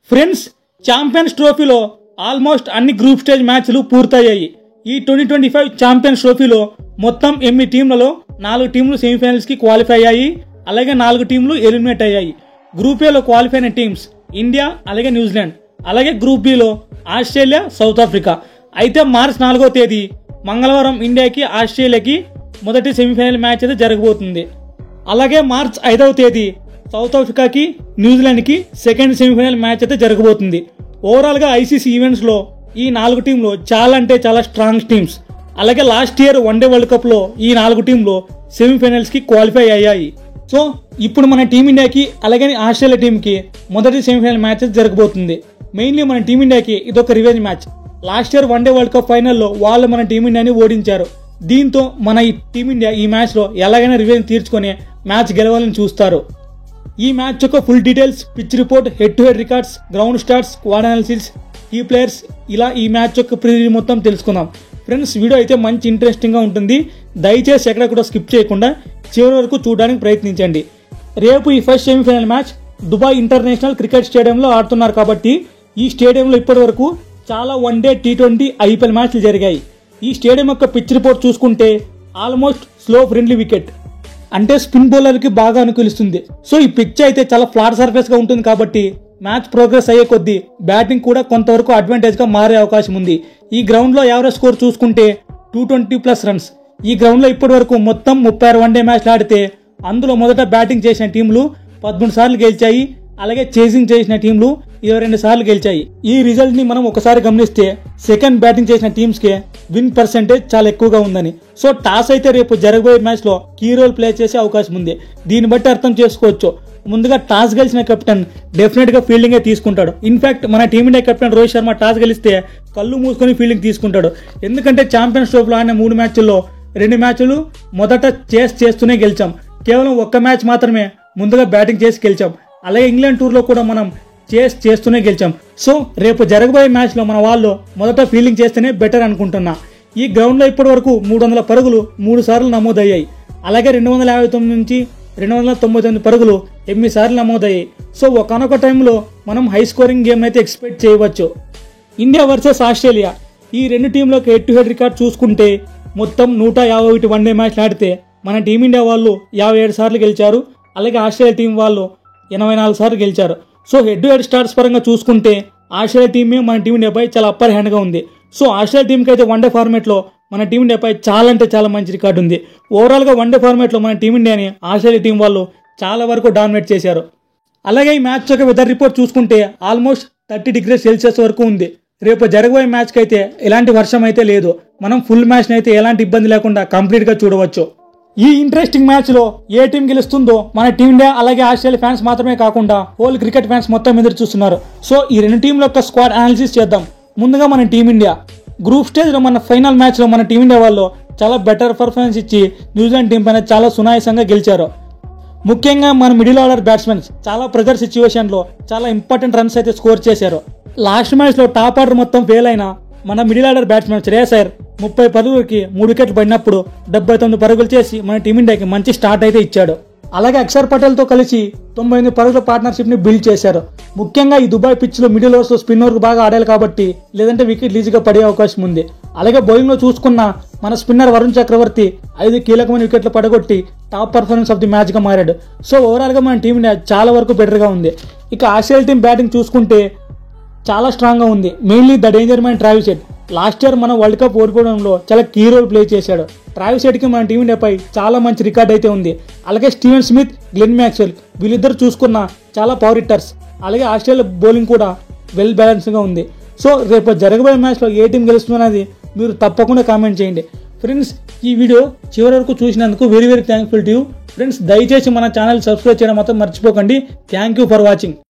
Friends, champions ట్రోఫీలో almost అన్ని group stage మ్యాచ్లు పూర్తయ్యాయి. ఈ 2025 ఛాంపియన్స్ ట్రోఫీలో మొత్తం 8 టీంలలో 4 టీంలు సెమీఫైనల్స్కి క్వాలిఫై అయ్యాయి. అలాగే 4 టీంలు ఎలిమినేట్ అయ్యాయి. గ్రూప్ ఏలో క్వాలిఫై అయిన టీమ్స్ ఇండియా, అలాగే న్యూజిలాండ్. అలాగే group below Australia, south Africa. అయితే మార్చి 4వ తేదీ మంగళవారం ఇండియాకి, ఆస్ట్రేలియాకి మొదటి సెమీఫైనల్ మ్యాచ్ అయితే జరగబోతుంది. అలాగే మార్చి 5వ తేదీ సౌత్ ఆఫ్రికాకి, న్యూజిలాండ్కి సెకండ్ సెమీఫైనల్ మ్యాచ్ అయితే జరగబోతుంది. ఓవరాల్గా ఐసీసీ ఈవెంట్స్లో ఈ 4 టీంలు చాలా అంటే చాలా స్ట్రాంగ్ టీమ్స్. అలాగే లాస్ట్ ఇయర్ వన్డే వరల్డ్ కప్లో ఈ 4 టీంలు సెమీఫైనల్స్కి క్వాలిఫై అయ్యాయి. సో ఇప్పుడు మన టీమిండియాకి అలాగే ఆస్ట్రేలియా టీంకి మొదటి సెమీఫైనల్ మ్యాచ్ జరగబోతుంది. మెయిన్లీ మన టీమిండియాకి ఇదొక revenge match. Last year one day world cup ఫైనల్లో వాళ్ళు మన టీమిండియాని ఓడించారు. దీంతో మన ఈ టీమిండియా ఈ మ్యాచ్లో ఎలాగైనా రివెంజ్ తీర్చుకొని మ్యాచ్ గెలవాలని చూస్తారు. ఈ మ్యాచ్ యొక్క full details, pitch report, head to head records, ground stats, squad analysis, key players, ఇలా ఈ మ్యాచ్ యొక్క ప్రివ్యూ మొత్తం తెలుసుకుందాం. ఫ్రెండ్స్, వీడియో అయితే మంచి ఇంట్రెస్టింగ్గా ఉంటుంది. దయచేసి ఎక్కడ కూడా స్కిప్ చేయకుండా చివరి వరకు చూడడానికి ప్రయత్నించండి. రేపు ఈ first semifinal match Dubai international cricket స్టేడియంలో ఆడుతున్నారు కాబట్టి ఈ స్టేడియంలో ఇప్పటి వరకు చాలా వన్డే, T20, ఐపీఎల్ మ్యాచ్లు జరిగాయి. ఈ స్టేడియం యొక్క పిచ్ రిపోర్ట్ చూసుకుంటే ఆల్మోస్ట్ స్లో ఫ్రెండ్లీ వికెట్, అంటే స్పిన్ బౌలర్కి బాగా అనుకూలిస్తుంది. సో ఈ పిచ్ అయితే చాలా ఫ్లాట్ సర్ఫేస్గా ఉంటుంది కాబట్టి మ్యాచ్ ప్రోగ్రెస్ అయ్యే కొద్దీ బ్యాటింగ్ కూడా కొంతవరకు అడ్వాంటేజ్గా మారే అవకాశం ఉంది. ఈ గ్రౌండ్లో యావరేజ్ స్కోర్ చూసుకుంటే 220+ రన్స్. ఈ గ్రౌండ్లో ఇప్పటి వరకు మొత్తం 36 వన్డే మ్యాచ్లు ఆడితే అందులో మొదట బ్యాటింగ్ చేసిన టీంలు 13 సార్లు గెలిచాయి. అలాగే చేసింగ్ చేసిన టీంలు 22 సార్లు గెలిచాయి. ఈ రిజల్ట్ ని మనం ఒకసారి గమనిస్తే సెకండ్ బ్యాటింగ్ చేసిన టీమ్స్ కే విన్ పర్సెంటేజ్ చాలా ఎక్కువగా ఉందని. సో టాస్ అయితే రేపు జరగబోయే మ్యాచ్ లో కీ రోల్ ప్లే చేసే అవకాశం ఉంది. దీన్ని బట్టి అర్థం చేసుకోవచ్చు, ముందుగా టాస్ గెలిచిన కెప్టెన్ డెఫినెట్ గా ఫీల్డింగే తీసుకుంటాడు. ఇన్ఫాక్ట్ మన team India captain Rohit Sharma toss గెలిస్తే కళ్ళు మూసుకొని ఫీల్డింగ్ తీసుకుంటాడు. ఎందుకంటే ఛాంపియన్స్ ట్రోఫీలో ఆడిన 3 మ్యాచ్ల్లో 2 మ్యాచ్లు మొదట చేస్తూనే గెలిచాం. కేవలం 1 మ్యాచ్ మాత్రమే ముందుగా బ్యాటింగ్ చేసి గెలిచాం. అలాగే ఇంగ్లాండ్ టూర్లో కూడా మనం చేస్తూనే గెలిచాం. సో రేపు జరగబోయే మ్యాచ్లో మన వాళ్ళు మొదట ఫీల్డింగ్ చేస్తేనే బెటర్ అనుకుంటున్నా. ఈ గ్రౌండ్లో ఇప్పటి వరకు 300 పరుగులు 3 సార్లు నమోదయ్యాయి. అలాగే 259 నుంచి 299 పరుగులు 8 సార్లు నమోదయ్యాయి. సో ఒకనొక టైంలో మనం హై స్కోరింగ్ గేమ్ అయితే ఎక్స్పెక్ట్ చేయవచ్చు. ఇండియా వర్సెస్ ఆస్ట్రేలియా, ఈ 2 టీంలకు హెడ్ టు హెడ్ రికార్డ్ చూసుకుంటే మొత్తం 151 వన్డే మ్యాచ్లు ఆడితే మన టీమిండియా వాళ్ళు 57 సార్లు గెలిచారు. అలాగే ఆస్ట్రేలియా టీం వాళ్ళు 84 సార్లు గెలిచారు. So head to head starts పరంగా చూసుకుంటే ఆస్ట్రేలియా టీమే మన టీమిండియాపై చాలా అప్పర్ హ్యాండ్గా ఉంది. సో ఆస్ట్రేలియా టీంకి అయితే వన్డే ఫార్మేట్లో మన టీమిండియాపై చాలా అంటే చాలా మంచి రికార్డు ఉంది. ఓవరాల్గా వన్డే ఫార్మేట్లో మన టీమిండియాని ఆస్ట్రేలియా టీం వాళ్ళు చాలా వరకు డామినేట్ చేశారు. అలాగే ఈ మ్యాచ్ యొక్క వెదర్ రిపోర్ట్ చూసుకుంటే ఆల్మోస్ట్ 30 డిగ్రీ సెల్సియస్ వరకు ఉంది. రేపు జరగబోయే మ్యాచ్కి అయితే ఎలాంటి వర్షం అయితే లేదు. మనం ఫుల్ మ్యాచ్ని అయితే ఎలాంటి ఇబ్బంది లేకుండా కంప్లీట్గా చూడవచ్చు. ఈ ఇంట్రెస్టింగ్ మ్యాచ్లో ఏ టీం గెలుస్తుందో మన టీమిండియా అలాగే ఆస్ట్రేలియా ఫ్యాన్స్ మాత్రమే కాకుండా హోల్ క్రికెట్ ఫ్యాన్స్ మొత్తం ఎదురు చూస్తున్నారు. సో ఈ 2 టీంల యొక్క స్క్వాడ్ అనాలిసిస్ చేద్దాం. ముందుగా మన టీమిండియా గ్రూప్ స్టేజ్లో మన ఫైనల్ మ్యాచ్లో మన టీమిండియా వాళ్ళు చాలా బెటర్ పర్ఫార్మెన్స్ ఇచ్చి న్యూజిలాండ్ టీం పైన చాలా సునాయాసంగా గెలిచారు. ముఖ్యంగా మన మిడిల్ ఆర్డర్ బ్యాట్స్మెన్స్ చాలా ప్రెజర్ సిచ్యువేషన్లో చాలా ఇంపార్టెంట్ రన్స్ అయితే స్కోర్ చేశారు. లాస్ట్ మ్యాచ్లో టాప్ ఆర్డర్ మొత్తం ఫెయిల్ అయిన మన middle order batsmen Shreyas Iyer 30 పరుగులకి 3 వికెట్లు పడినప్పుడు 79 పరుగులు చేసి మన టీమిండియాకి మంచి స్టార్ట్ అయితే ఇచ్చాడు. అలాగే అక్షర్ పటేల్తో కలిసి 98 పరుగుల పార్ట్నర్షిప్ని బిల్డ్ చేశారు. ముఖ్యంగా ఈ దుబాయ్ పిచ్లో మిడిల్ ఓవర్స్ స్పిన్నర్కు బాగా ఆడాలి కాబట్టి లేదంటే వికెట్ ఈజీగా పడే అవకాశం ఉంది. అలాగే బౌలింగ్లో చూసుకున్న మన స్పిన్నర్ వరుణ్ చక్రవర్తి 5 కీలకమైన వికెట్లు పడగొట్టి టాప్ పర్ఫార్మెన్స్ ఆఫ్ ది మ్యాచ్గా మారాడు. సో ఓవరాల్గా మన టీమిండియా చాలా వరకు బెటర్గా ఉంది. ఇక ఆస్ట్రేలియా టీం బ్యాటింగ్ చూసుకుంటే చాలా స్ట్రాంగ్గా ఉంది. Mainly the danger man Travis head last year మన వరల్డ్ కప్ ఓడిపోవడంలో చాలా కీ రోల్ ప్లే చేశాడు. ట్రావిస్ హెడ్కి మన టీమిండియాపై చాలా మంచి రికార్డ్ అయితే ఉంది. అలాగే స్టీవెన్ స్మిత్, గ్లెన్ మ్యాక్స్వెల్ వీళ్ళిద్దరు చూసుకున్న చాలా పవర్ హిట్టర్స్. అలాగే ఆస్ట్రేలియా బౌలింగ్ కూడా వెల్ బ్యాలెన్స్గా ఉంది. సో రేపు జరగబోయే మ్యాచ్లో ఏ టీం గెలుస్తుందనేది మీరు తప్పకుండా కామెంట్ చేయండి. ఫ్రెండ్స్, ఈ వీడియో చివరి వరకు చూసినందుకు very thankful to you. Friends, దయచేసి మన ఛానల్ సబ్స్క్రైబ్ చేయడం మాత్రం మర్చిపోకండి. Thank you for watching.